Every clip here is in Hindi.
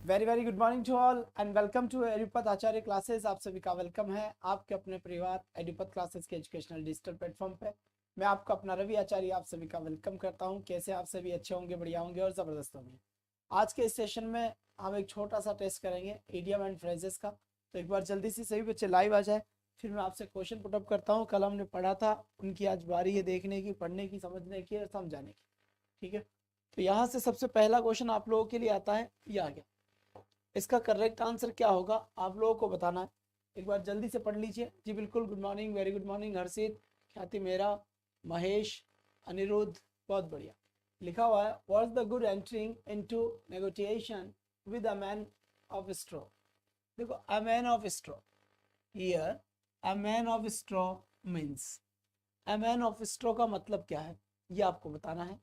Very very good morning to all and welcome to Edupath Acharya classes. आप सभी का वेलकम है आपके अपने परिवार एडुपथ क्लासेस के एजुकेशनल डिजिटल प्लेटफॉर्म पे। मैं आपका अपना रवि आचार्य आप सभी का वेलकम करता हूं। कैसे आप सभी अच्छे होंगे, बढ़िया होंगे और ज़बरदस्त होंगे। आज के इस सेशन में हम एक छोटा सा टेस्ट करेंगे इडियम एंड फ्रेजेस का। तो एक बार जल्दी से सभी बच्चे लाइव आ जाए, फिर मैं आपसे क्वेश्चन पुटअप करता हूँ। कल हमने पढ़ा था, उनकी आज बारी है देखने की, पढ़ने की, समझने की और समझाने की। ठीक है, तो यहाँ से सबसे पहला क्वेश्चन आप लोगों के लिए आता है, ये आ गया। इसका करेक्ट आंसर क्या होगा आप लोगों को बताना है। एक बार जल्दी से पढ़ लीजिए। जी बिल्कुल, good morning, very good morning Harshit, Khyati मेरा, महेश, अनिरुद्ध, बहुत बढ़िया। लिखा हुआ है what's the good entering into negotiation with a man of straw. देखो, a man of straw, here a man of straw means, a man of straw का मतलब क्या है ये आपको बताना है।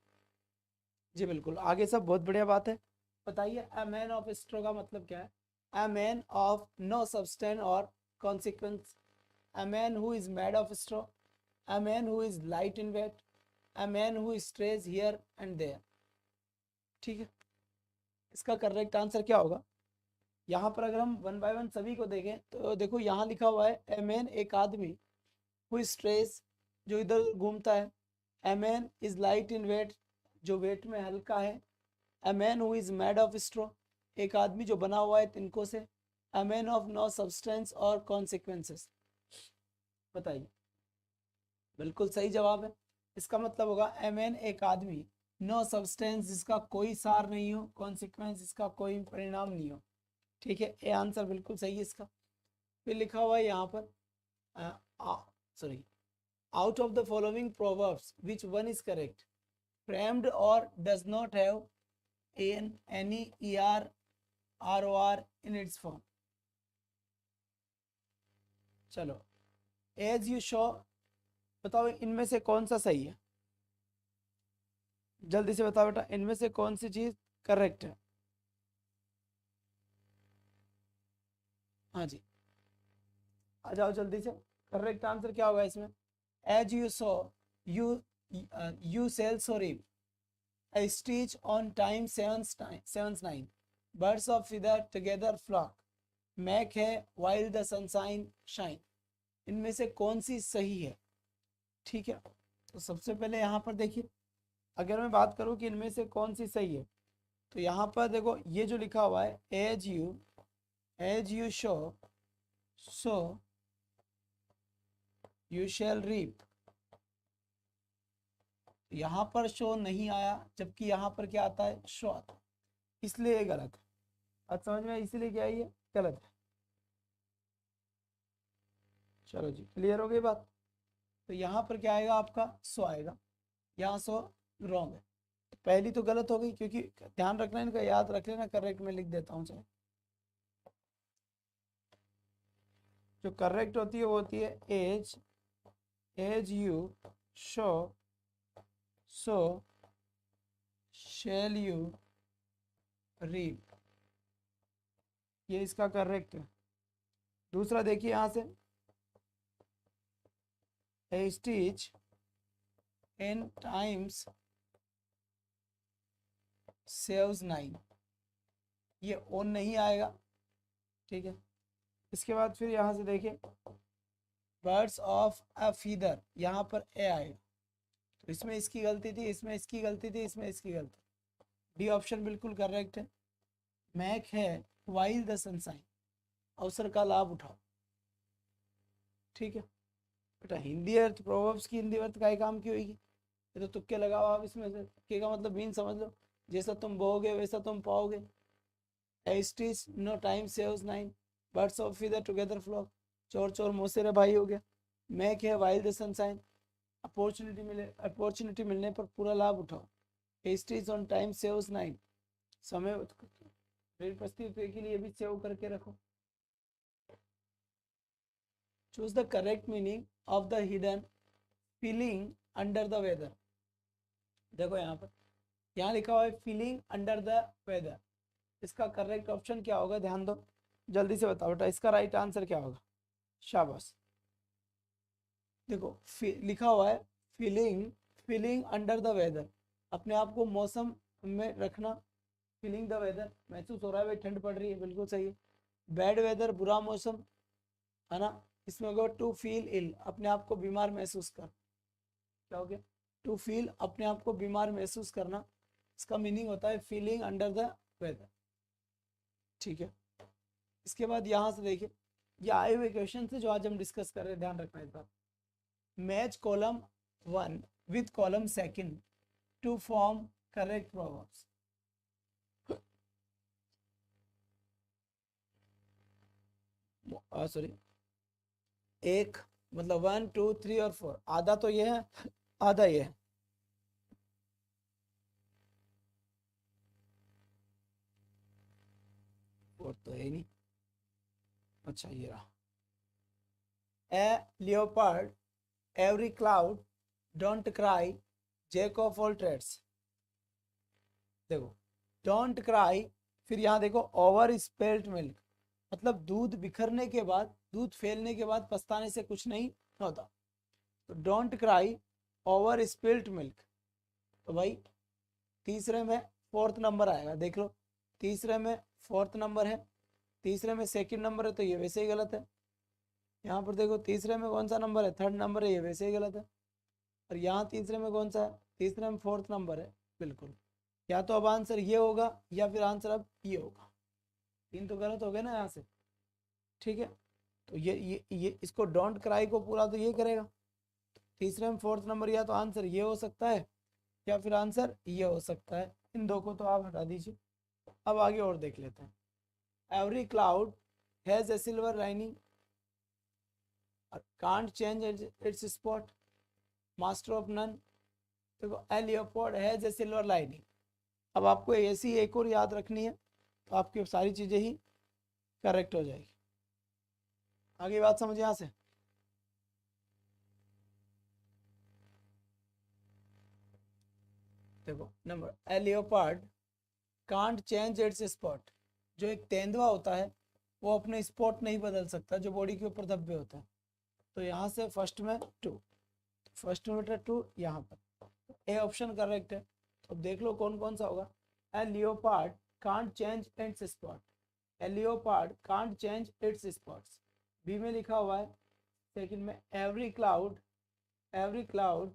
जी बिल्कुल, आगे सब बहुत बढ़िया बात है। बताइए, अ मैन ऑफ स्ट्रो का मतलब क्या है। A man of no substance और consequence, a man who is made of straw, a man who is light in weight, a man who strays here and there. ठीक है, इसका करेक्ट आंसर क्या होगा। यहाँ पर अगर हम वन बाय वन सभी को देखें तो देखो, यहाँ लिखा हुआ है ए मैन, एक आदमी, हु स्ट्रेस, जो इधर घूमता है, a man is light in weight, जो वेट में हल्का है, a man who is made of straw, एक आदमी जो बना हुआ है तिनकों से, a man of no substance और कॉन्सिक्वेंसेस। बताइए, बिल्कुल सही जवाब है। इसका मतलब होगा अ मैन, एक आदमी, नो सब्सटेंस, जिसका कोई सार नहीं हो, कॉन्सिक्वेंस, जिसका कोई परिणाम नहीं हो। ठीक है, ये आंसर बिल्कुल सही है इसका। फिर लिखा हुआ है यहाँ पर, sorry, out of the following proverbs which one is correct, framed or does not have an any er ROR in its form। चलो, एज यू शो, बताओ इनमें से कौन सा सही है। जल्दी से बताओ बेटा, इनमें से कौन सी चीज करेक्ट है। हाँ जी, आ जाओ जल्दी से। करेक्ट आंसर क्या होगा इसमें। As you sow, you you shall so reap, a stitch on time sevens nine, birds of feather together flock, make है while the sunshine shine। इनमें से कौन सी सही है। ठीक है, तो सबसे पहले यहाँ पर देखिए, अगर मैं बात करूँ कि इनमें से कौन सी सही है, तो यहाँ पर देखो ये जो लिखा हुआ है as you sow so you shall reap, यहाँ पर शो नहीं आया, जबकि यहाँ पर क्या आता है, शो आता है, इसलिए ये गलत है। अब समझ में, इसलिए क्या है ये गलत है। चलो जी, क्लियर हो गई बात। तो यहाँ पर क्या आएगा आपका, सो आएगा, यहाँ सो रॉन्ग है। तो पहली तो गलत हो गई, क्योंकि ध्यान रखना इनका, याद रख लेना, करेक्ट में लिख देता हूँ चलो। जो करेक्ट होती है वो होती है as as you sow so shall you reap, ये इसका करेक्ट है। दूसरा देखिए यहाँ से, a stitch in times saves nine, ये ओन नहीं आएगा। ठीक है, इसके बाद फिर यहाँ से देखिए, बर्ड्स ऑफ अ फीदर, यहाँ पर ए आएगा, तो इसमें इसकी गलती थी, इसमें इसकी गलती थी, इसमें इसकी गलती। डी ऑप्शन बिल्कुल करेक्ट है। मैक है वाइल द सनसाइन, अवसर का लाभ उठाओ। ठीक है बेटा, हिंदी अर्थ, प्रोवर्ब्स की हिंदी अर्थ का ही काम की होगी, ये तो तुक्के लगाओ आप इसमें से। तुक्के का मतलब मीन समझ लो, जैसा तुम बोओगे वैसा तुम पाओगे। A stitch no time saves nine, birds of feather together flock, चोर चोर मोसेरा भाई हो गया। मैक है वाइल द सनसाइन, अपॉर्चुनिटी मिलने पर पूरा लाभ उठाओ। A stitch on time saves nine, समय परिस्थिति के लिए भी सेव करके रखो। Choose the correct meaning of the hidden feeling under the weather. देखो यहाँ पर, यहाँ लिखा हुआ है फीलिंग अंडर द वेदर, इसका करेक्ट ऑप्शन क्या होगा, ध्यान दो, जल्दी से बताओ बेटा, इसका राइट आंसर क्या होगा। शाबाश। देखो लिखा हुआ है feeling feeling under the weather, अपने आप को मौसम में रखना, फीलिंग द वेदर, महसूस हो रहा है भाई ठंड पड़ रही है, बिल्कुल सही है। बैड वेदर, बुरा मौसम, है ना। इसमें होगा टू फील इल, अपने आप को बीमार महसूस कर। क्या हो गया? टू फील, अपने आप को बीमार महसूस करना, इसका मीनिंग होता है फीलिंग अंडर द वेदर। ठीक है। इसके बाद यहाँ से देखिए, ये आए हुए क्वेश्चन से जो आज हम डिस्कस कर रहे हैं, ध्यान रखना इस बात। Match column 1 with column 2 to form correct proverbs. Sorry, एक मतलब 1 2 3 और 4, आधा तो ये है, आधा ये है। और तो है ही नहीं। अच्छा ये रहा। A leopard, every cloud, don't cry, jack of all trades. देखो, डोंट क्राई, फिर यहाँ देखो ओवर स्पेल्ट मिल्क, मतलब दूध बिखरने के बाद, दूध फैलने के बाद पछताने से कुछ नहीं होता। तो don't cry over spilt milk, तो भाई तीसरे में फोर्थ नंबर आएगा, देख लो। तीसरे में फोर्थ नंबर है, तीसरे में सेकंड नंबर है, तो ये वैसे ही गलत है। यहाँ पर देखो तीसरे में कौन सा नंबर है? थर्ड नंबर है, ये वैसे ही गलत है। और यहाँ तीसरे में कौन सा है? तीसरे में फोर्थ नंबर है, बिल्कुल। या तो अब आंसर ये होगा या फिर आंसर अब ये होगा, तीन तो गलत हो गए ना यहाँ से। ठीक है, तो ये इसको डोंट क्राई को पूरा तो ये करेगा। तीसरे में फोर्थ नंबर, या तो आंसर ये हो सकता है या फिर आंसर ये हो सकता है, इन दो को तो आप हटा दीजिए। अब आगे और देख लेते हैं। Every cloud has a silver lining, can't change its spot, master of none. देखो, a leopard has a silver lining. अब आपको ऐसी एक और याद रखनी है, तो आपकी सारी चीजें ही करेक्ट हो जाएगी। आगे बात समझ यहाँ से। देखो number, A leopard can't change its spot, जो एक तेंदुआ होता है वो अपने स्पॉट नहीं बदल सकता, जो बॉडी के ऊपर धब्बे होता है। तो यहाँ से फर्स्ट में 2, फर्स्ट में बेटा 2, यहाँ पर ए ऑप्शन करेक्ट है। तो अब देख लो कौन कौन सा होगा। A leopard can't change its spot, a leopard can't change its spots. B में लिखा हुआ है सेकंड में every cloud, every cloud,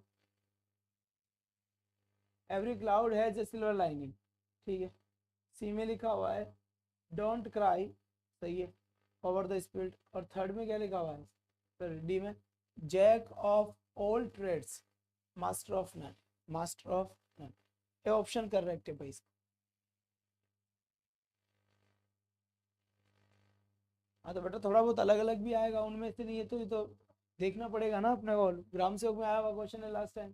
every cloud has a silver lining. ठीक है। सी में लिखा हुआ है डोंट क्राई, सही है, ओवर द स्पिल्ट। और थर्ड में क्या लिखा हुआ है? फिर डी में jack of all trades, master of none, master of none. ये ऑप्शन करेक्ट है भाई। हाँ तो बेटा थोड़ा बहुत अलग अलग भी आएगा उनमें से, नहीं है तो ये तो देखना पड़ेगा ना अपने को। ग्राम सेवक में आया हुआ क्वेश्चन है लास्ट टाइम,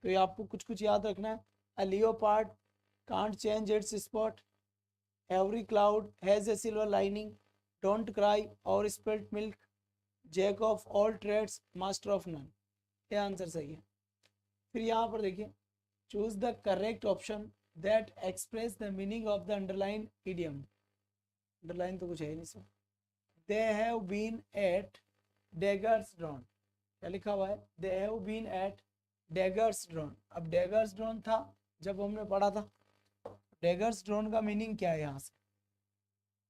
तो ये आपको कुछ कुछ याद रखना है। A leopard can't change its spot, every cloud has a silver lining, don't cry और spilt milk, jack of all trades, master of none. ये आंसर सही है। फिर यहाँ पर देखिए, choose the correct option that express the meaning of the underline idiom. Underline तो कुछ है ही नहीं sir. They have been at daggers drawn, क्या लिखा हुआ है? They have been at daggers drawn. अब डेगर्स ड्रॉन था जब हमने पढ़ा था। डेगर्स ड्रॉन का मीनिंग क्या है यहाँ से?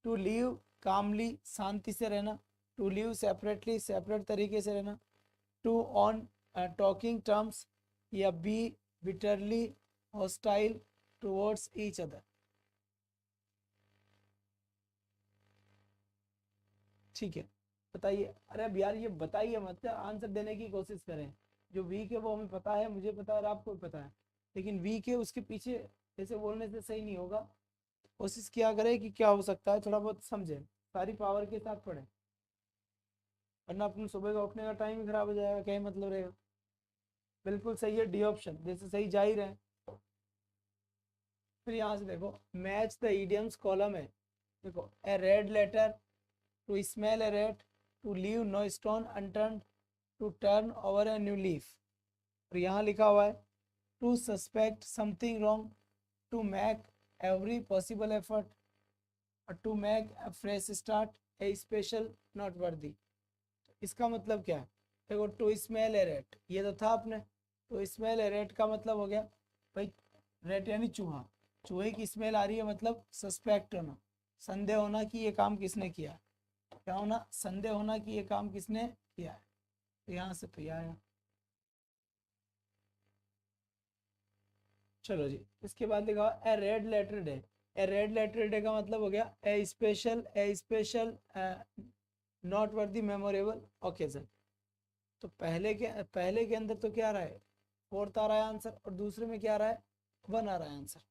टू लिव कामली, शांति से रहना। टू लिव सेपरेटली, सेपरेट तरीके से रहना। टू ऑन टॉकिंग टर्म्स, या be bitterly hostile towards each other. ठीक है, बताइए। अरे अब यार ये बताइए मत, आंसर देने की कोशिश करें। जो वीक है वो हमें पता है, मुझे पता है और आपको भी पता है, लेकिन वीक है उसके पीछे ऐसे बोलने से सही नहीं होगा। कोशिश किया करें कि क्या हो सकता है, थोड़ा बहुत समझे, सारी पावर के साथ पढ़े, वरना अपने सुबह का उठने का टाइम ही खराब हो जाएगा, क्या ही मतलब रहेगा। बिल्कुल सही है, डी ऑप्शन जैसे सही जा ही रहे। फिर यहाँ से देखो, मैच द इडियम्स कॉलम है। देखो, a red letter, to smell a rat, to leave no stone unturned, to turn over a new leaf. और यहाँ लिखा हुआ है to suspect something wrong, to make every possible effort, to make a fresh start, a special noteworthy. इसका मतलब क्या है? देखो, टू स्मेल ए रेट, ये तो था अपने। तो स्मेल ए रेट का मतलब हो गया भाई रेट यानी चूहा, चूहे की स्मेल आ रही है मतलब सस्पेक्ट होना, संदेह होना कि ये काम किसने किया है। क्या होना? संदेह होना कि ये काम किसने किया है। तो यहाँ से तो आया। चलो जी, इसके बाद लिखा a red letter day. A red letter day का मतलब हो गया a special noteworthy memorable occasion. तो पहले के अंदर तो क्या आ रहा है? फोर्थ आ रहा है आंसर, और दूसरे में क्या आ रहा है? वन आ रहा है आंसर।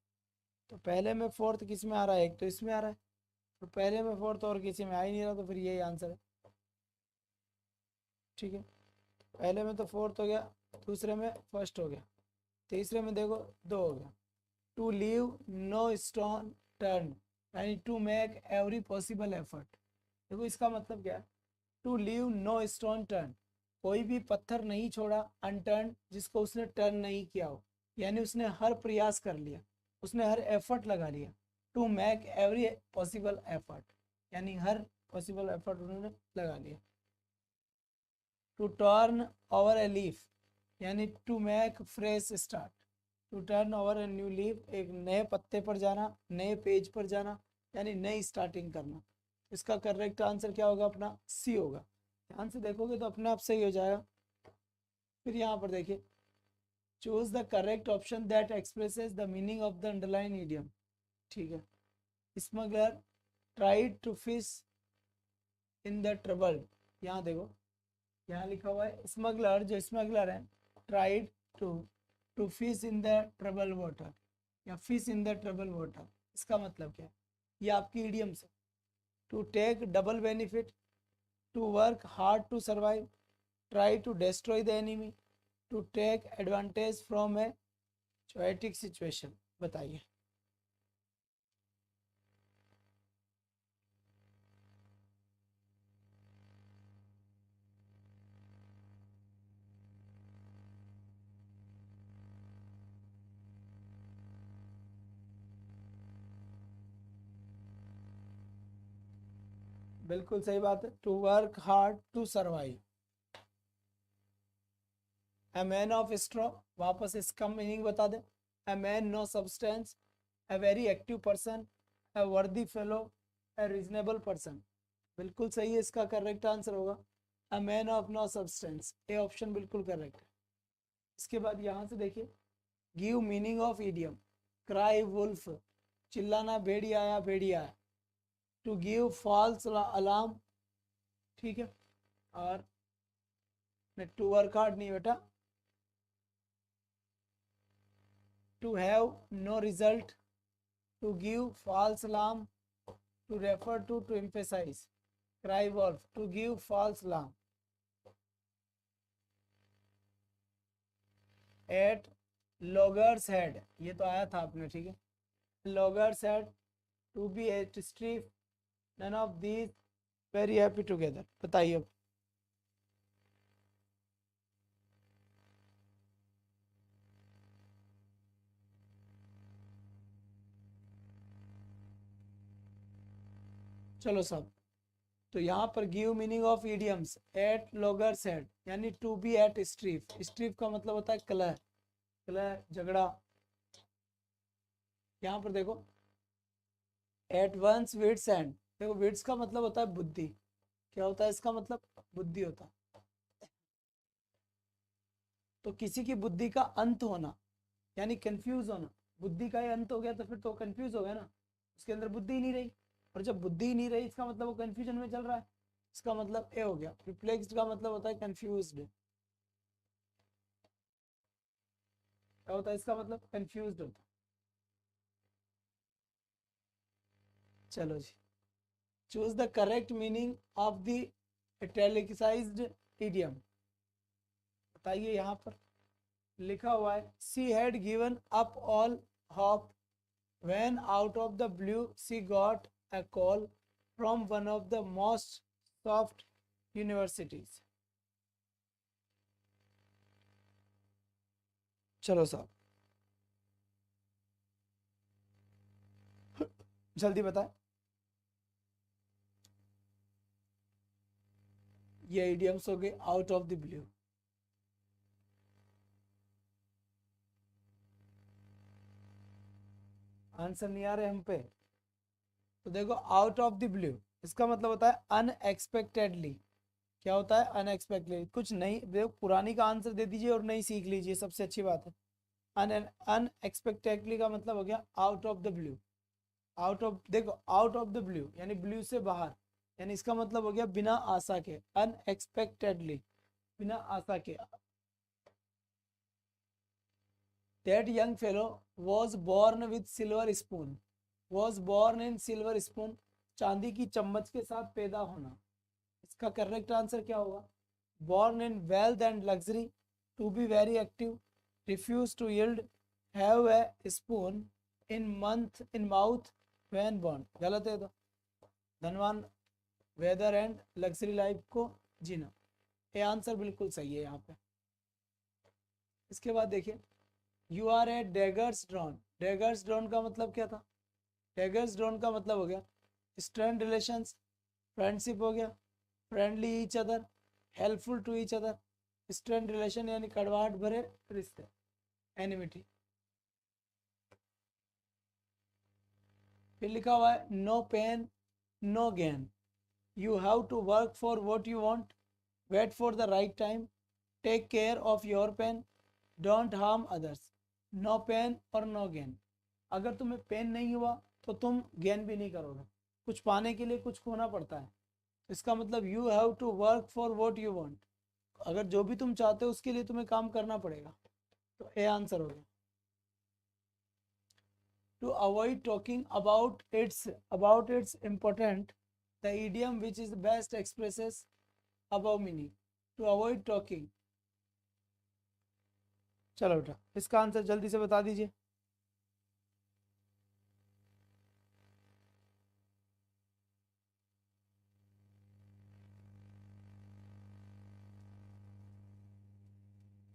तो पहले में फोर्थ किस में आ रहा है? एक तो इसमें आ रहा है, तो पहले में फोर्थ और किसी में आ ही नहीं रहा, तो फिर यही आंसर है। ठीक है, पहले में तो फोर्थ हो गया, दूसरे में फर्स्ट हो गया, तीसरे में देखो दो हो गया। To leave no stone turn, यानी to make every possible effort. देखो इसका मतलब क्या है? To leave no stone turn, कोई भी पत्थर नहीं छोड़ा अनटर्न जिसको उसने टर्न नहीं किया हो, यानी उसने हर प्रयास कर लिया, उसने हर एफर्ट लगा लिया। To make every possible effort, यानी हर पॉसिबल एफर्ट उन्होंने लगा लिया। To turn over a leaf, यानी to make fresh start. To turn over a new leaf, एक नए पत्ते पर जाना, नए पेज पर जाना, यानी नई स्टार्टिंग करना। इसका करेक्ट आंसर क्या होगा? अपना सी होगा। ध्यान से देखोगे तो अपने आप सही हो जाएगा। फिर यहाँ पर देखिए, choose the correct option that expresses the meaning of the underline idiom. ठीक है, smuggler tried to fish in the trouble. यहाँ देखो, यहाँ लिखा हुआ है स्मगलर, जो स्मगलर है tried to to fish in the trouble water, या fish in the trouble water. इसका मतलब क्या है? ये आपकी इडियम से। To take double benefit, to work hard to survive, try to destroy the enemy, to take advantage from a chaotic situation. बताइए। बिल्कुल सही बात है, to work hard to survive. A man of straw, वापस इसका मीनिंग बता दे। A man no substance, a very active person, ए वर्दी फेलो, ए रीजनेबल पर्सन। बिल्कुल सही है, इसका करेक्ट आंसर होगा a man of no substance. A option बिल्कुल करेक्ट है। इसके बाद यहाँ से देखिए, give meaning of idiom. Cry wolf, चिल्लाना भेड़िया आया भेड़िया आया। टू गिव फॉल्स अलार्म, ठीक है, और टू वर्क हार्ड नहीं बेटा। To have no result, to give false alarm, to refer to emphasize. Cry wolf, to give false alarm. At loggerheads, ये तो आया था आपने, ठीक है। Loggerheads, to be at strife, none of these very happy together. बताइए अब। चलो सब, तो यहाँ पर give meaning of idioms. At loggerheads, यानी to be at strife. Strife का मतलब होता है कलह, कलह झगड़ा। यहाँ पर देखो, एट वंस विट्स एंड, देखो विट्स का मतलब होता है बुद्धि। क्या होता है इसका मतलब? बुद्धि होता है। तो किसी की बुद्धि का अंत होना, यानी कंफ्यूज होना। बुद्धि का ही अंत हो गया तो फिर तो कंफ्यूज हो गया ना, उसके अंदर बुद्धि ही नहीं रही। और जब बुद्धि ही नहीं रही, इसका मतलब वो कंफ्यूजन में चल रहा है। इसका मतलब ए हो गया। रिफ्लेक्स्ड का मतलब होता है कंफ्यूज्ड। क्या होता है इसका मतलब? कंफ्यूज्ड होता है। चलो जी, choose the correct meaning of the italicized idiom. बताइए। यहाँ पर लिखा हुआ है she had given up all hope when out of the blue she got a call from one of the most soft universities। चलो साहब, जल्दी बताएं। ये इडियम्स हो गए out of the blue. Answer नहीं आ रहे हम पे। तो देखो आउट ऑफ द ब्लू इसका मतलब होता है अनएक्सपेक्टेडली। क्या होता है अनएक्सपेक्टेडली, कुछ नई, देखो पुरानी का आंसर दे दीजिए और नई सीख लीजिए, सबसे अच्छी बात है। अनएक्सपेक्टेडली का मतलब हो गया out of the blue. Out of, देखो आउट ऑफ द ब्लू यानी ब्लू से बाहर, यानी इसका मतलब हो गया बिना आशा के, अनएक्सपेक्टेडली, बिना आशा के। That young fellow was born with silver spoon, was born in silver spoon, चांदी की चम्मच के साथ पैदा होना। इसका करेक्ट आंसर क्या होगा? born in wealth and luxury, to be very active, refuse to yield, have a spoon in mouth when born। गलत है तो धनवान, वेदर एंड लग्जरी लाइफ को जीना, ये आंसर बिल्कुल सही है यहाँ पे। इसके बाद देखिए you are a daggers drawn. Daggers drawn का मतलब क्या था? डेगर्स ड्रॉन का मतलब हो गया स्ट्रेंथ रिलेशंस, फ्रेंडशिप हो गया, friendly each other, helpful to each other. Strength relation यानी कड़वाहट भरे रिश्ते, एनिमिटी। फिर लिखा हुआ है no pain no gain, you have to work for what you want, wait for the right time, take care of your pain, don't harm others. No pain और नो गेन, अगर तुम्हें पेन नहीं हुआ तो तुम गेन भी नहीं करोगे। कुछ पाने के लिए कुछ खोना पड़ता है, इसका मतलब you have to work for what you want, अगर जो भी तुम चाहते हो उसके लिए तुम्हें काम करना पड़ेगा। तो ए आंसर हो गया। To avoid talking about it's important, the idiom which is best expresses about meaning. To avoid talking, चलो बेटा इसका आंसर जल्दी से बता दीजिए।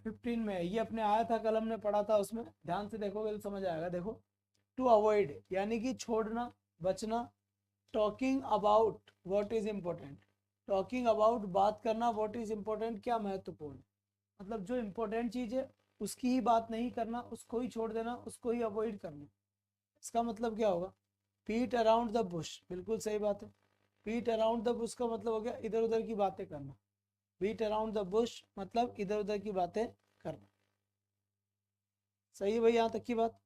फिफ्टीन में ये अपने आया था, कल हमने पढ़ा था, उसमें ध्यान से देखोगे तो समझ आएगा। देखो टू अवॉइड यानी कि छोड़ना, बचना, talking about what is important, talking about बात करना, व्हाट इज इम्पोर्टेंट क्या महत्वपूर्ण, मतलब जो इम्पोर्टेंट चीज़ है उसकी ही बात नहीं करना, उसको ही छोड़ देना, उसको ही अवॉइड करना। इसका मतलब क्या होगा? बीट अराउंड द बुश, बिल्कुल सही बात है। बीट अराउंड द बुश का मतलब हो गया इधर उधर की बातें करना। बीट अराउंड द बुश मतलब इधर उधर की बातें करना। सही है भाई यहाँ तक की बात।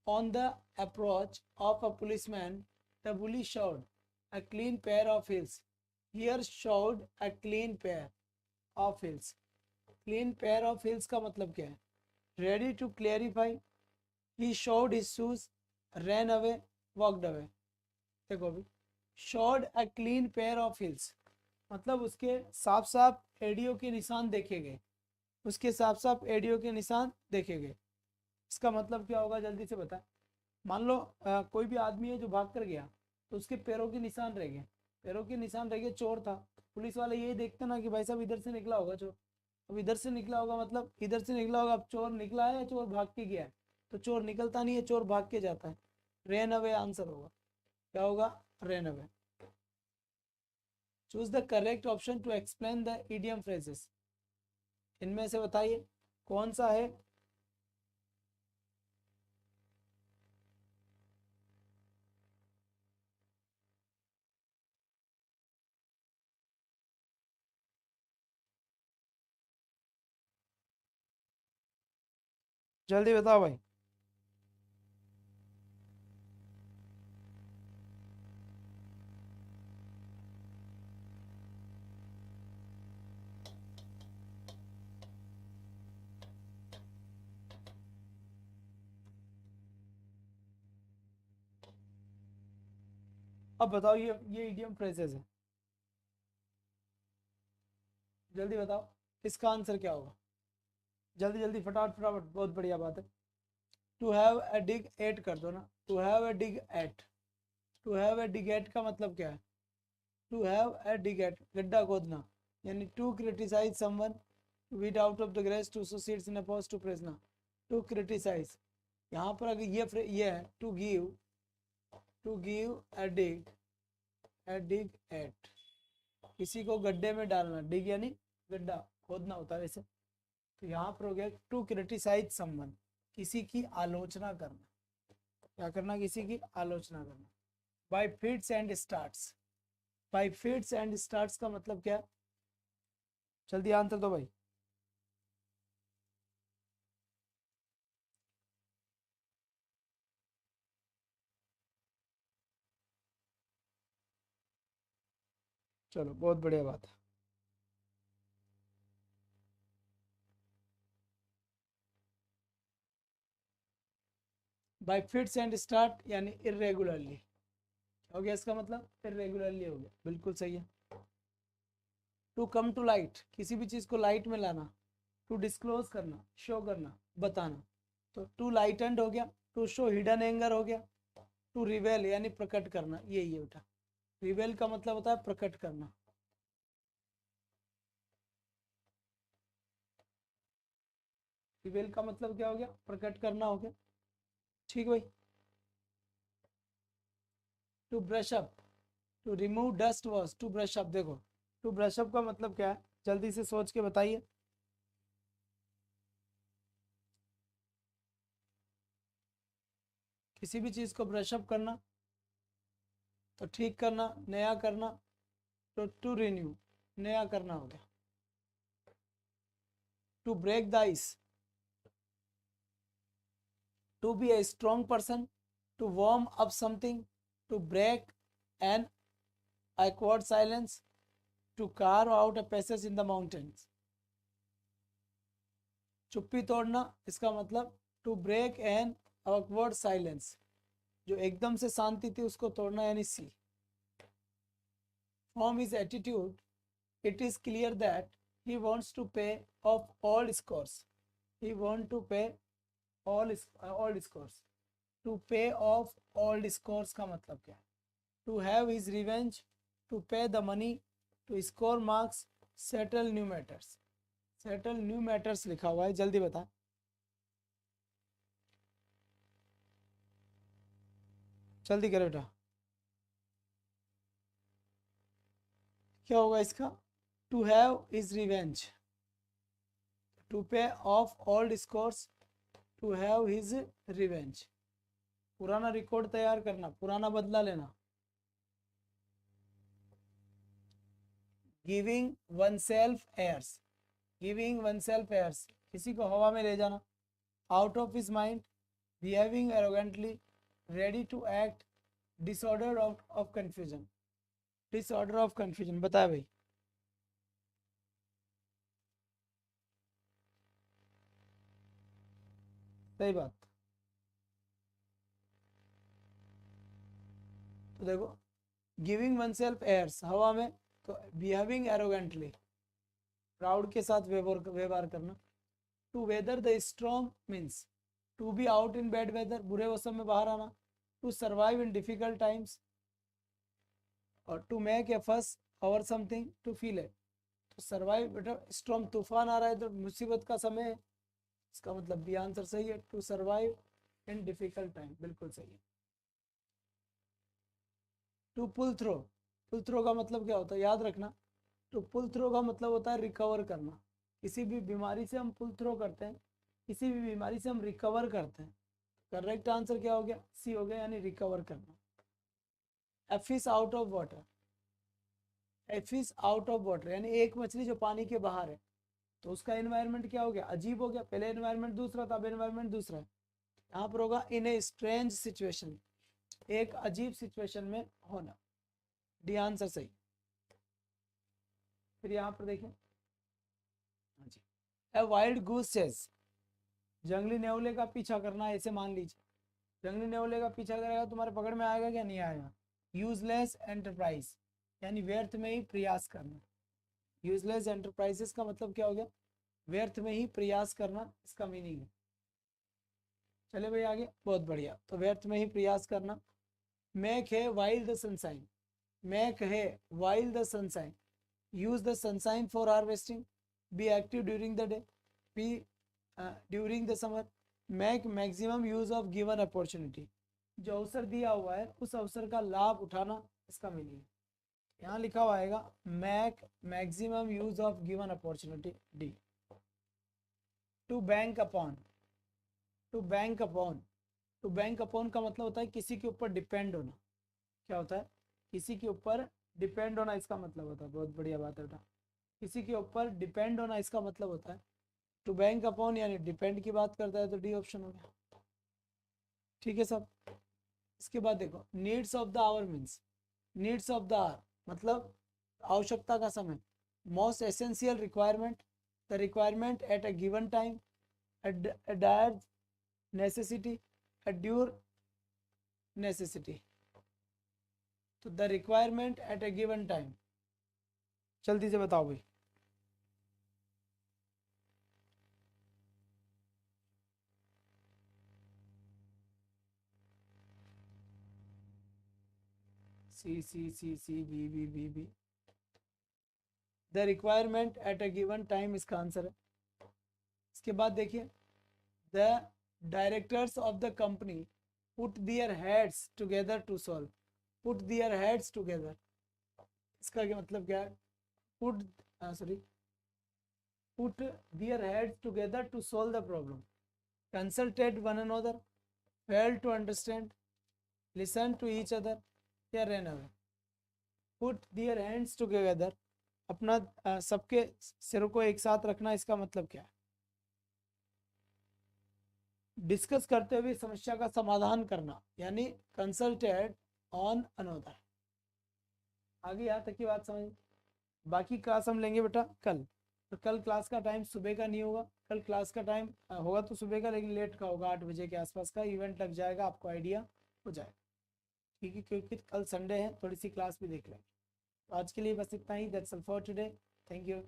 On the approach of a policeman, the bully showed a clean pair of heels. Here showed a clean pair of heels. Clean pair of heels का मतलब क्या है? Ready to clarify, he showed his shoes, ran away, walked away। देखो अभी showed a clean pair of heels मतलब उसके साफ साफ एडियो के निशान देखे गए, उसके साफ साफ एडियो के निशान देखे गए। इसका मतलब क्या होगा जल्दी से बता। मान लो कोई भी आदमी है जो भाग कर गया तो उसके पैरों के निशान रह गए, पैरों के निशान रह गए, चोर था। पुलिस वाले यही देखते ना कि भाई साहब इधर से निकला होगा चोर, अब इधर से निकला होगा मतलब इधर से निकला होगा, अब चोर निकला है या चोर भाग के गया है? तो चोर निकलता नहीं है, चोर भाग के जाता है। रेन अवे आंसर होगा, क्या होगा? Rain away. Choose the correct option to explain the idiom phrases. इनमें से बताइए कौन सा है? जल्दी बताओ भाई। अब बताओ ये इडियम फ्रेजेस है, जल्दी बताओ इसका आंसर क्या होगा? जल्दी जल्दी फटाफट फटाफट, बहुत बढ़िया बात है। To have a dig at कर दो ना, to have a dig at. To have a dig at का मतलब क्या है? To have a dig at गड्ढा खोदना, यानी to criticize someone, to beat out of the grace, to succeeds in oppose to praise. To criticize, यहाँ पर अगर ये है to give a dig at, किसी को गड्ढे में डालना, डिग यानी गड्ढा खोदना होता है वैसे। तो यहाँ पर हो गया टू क्रिटिसाइज समवन, किसी की आलोचना करना। क्या करना, किसी की आलोचना करना। Bye fits and starts, bye fits and starts का मतलब क्या है, जल्दी आंसर दो भाई। चलो बहुत बढ़िया बात है। बाय फिट्स एंड स्टार्ट यानी इरेगुलरली हो गया, इसका मतलब इरेगुलरली हो गया, बिल्कुल सही है। टू कम टू लाइट, किसी भी चीज को लाइट में लाना। टू डिस्क्लोज करना, शो करना, बताना। तो टू लाइटेंड हो गया, टू शो हिडन एंगर हो गया, टू रिवेल यानी प्रकट करना, यही है बेटा। रिवेल का मतलब होता है प्रकट करना। रिवेल का मतलब क्या हो गया, प्रकट करना हो गया। ठीक भाई। To brush up, to remove dust wash, to brush up. देखो टू ब्रश अप का मतलब क्या है, जल्दी से सोच के बताइए। किसी भी चीज को ब्रश अप करना, तो ठीक करना, नया करना। तो टू रिन्यू, नया करना हो गया। To break the ice, to be a strong person, to warm up something, to break an awkward silence, to carve out a passage in the mountains। चुप्पी तोड़ना, इसका मतलब to break an awkward silence, जो एकदम से शांति थी उसको तोड़ना, यानी सी। From his attitude, it is clear that he wants to pay off all scores. He want to pay all scores. To pay off all scores का मतलब क्या है, to have his revenge, to pay the money, to score marks, settle new matters। settle new matters लिखा हुआ है, जल्दी बता। जल्दी करो बेटा, क्या होगा इसका, to have is revenge, to pay off old scores, to have his revenge. पुराना रिकॉर्ड तैयार करना, पुराना बदला लेना। Giving oneself airs, giving oneself airs, किसी को हवा में ले जाना। Out of his mind, behaving arrogantly, ready to act, disorder of confusion. Disorder of confusion बताया भाई। सही बात। तो देखो गिविंग वन सेल्फ एयर्स, हवा में, तो बिहेविंग एरोगेंटली, प्राउड के साथ व्यवहार करना। To weather the storm means to be out in bad weather, बुरे मौसम में बाहर आना। To survive in difficult times, और to make a fuss over something, to feel it. तो सर्वाइव बेटा, स्ट्रॉम तूफान आ रहा है तो मुसीबत का समय है, इसका मतलब भी आंसर सही है, to survive in difficult time, बिल्कुल सही है। To pull through, pull through का मतलब क्या होता है, याद रखना। तो पुल थ्रो का मतलब होता है रिकवर करना। किसी भी बीमारी से हम पुल थ्रो करते हैं, किसी भी बीमारी से हम रिकवर करते हैं। करेक्ट आंसर क्या हो गया, सी हो गया, यानी रिकवर करना। A fish out of water, a fish out of water यानी एक मछली जो पानी के बाहर है, तो उसका एनवायरनमेंट क्या हो गया, अजीब हो गया। पहले एनवायरनमेंट दूसरा था, अब एनवायरनमेंट दूसरा है। यहाँ पर होगा इन ए स्ट्रेंज सिचुएशन, एक अजीब सिचुएशन में होना। डी आंसर सही। फिर यहाँ पर देखें, हाँ जी, ए वाइल्ड गूस चेज, जंगली नेवले का पीछा करना, ऐसे मान लीजिए। जंगली नेवले का पीछा करेगा तुम्हारे पकड़ में आएगा क्या, नहीं आएगा। यूजलेस एंटरप्राइज यानी व्यर्थ में ही प्रयास करना। यूजलेस एंटरप्राइजेस का मतलब क्या हो गया, व्यर्थ में ही प्रयास करना, इसका मीनिंग है। चले भाई आगे, बहुत बढ़िया। तो व्यर्थ में ही प्रयास करना। Make hay while the sunshine, make hay while the sunshine, use the sunshine for harvesting, be active during the day, be during the summer, make maximum use of given opportunity, जो अवसर दिया हुआ है उस अवसर का लाभ उठाना, इसका मीनिंग है। यहाँ लिखा हुआ आएगा make maximum use of given opportunity, D. To bank upon, to bank upon to bank upon का मतलब होता है किसी के ऊपर डिपेंड होना। क्या होता है? किसी के ऊपर डिपेंड होना इसका मतलब होता है। बहुत बढ़िया बात है बेटा, किसी के ऊपर डिपेंड होना इसका मतलब होता है। टू बैंक अपॉन यानी डिपेंड की बात करता है, तो डी ऑप्शन हो गया। ठीक है सब। इसके बाद देखो, needs of the hour means, needs of the hour मतलब आवश्यकता का समय। Most essential requirement, the requirement at a given time, a dire necessity, a due necessity। तो the requirement at a given time, जल्दी से बताओ भाई। C C C C B B B B, the requirement at a given time इसका आंसर है। इसके बाद देखिए, the directors of the company put their heads together to solve, put their heads together इसका क्या मतलब क्या है? Put sorry, put their heads together to solve the problem, consulted one another, fail to understand, listen to each other या run away. Put their hands together अपना सबके सिरों को एक साथ रखना, इसका मतलब क्या है? डिस्कस करते हुए समस्या का समाधान करना, यानी कंसल्टेड ऑन अनदर। आगे यहाँ तक की बात समझ। बाकी क्लास हम लेंगे बेटा कल। तो कल क्लास का टाइम सुबह का नहीं होगा, कल क्लास का टाइम होगा तो सुबह का, लेकिन लेट का होगा, 8 बजे के आसपास का इवेंट लग जाएगा, आपको आइडिया हो जाएगा। ठीक है, क्योंकि कल संडे है, थोड़ी सी क्लास भी देख लेंगे। तो आज के लिए बस इतना ही। That's all for today. Thank you.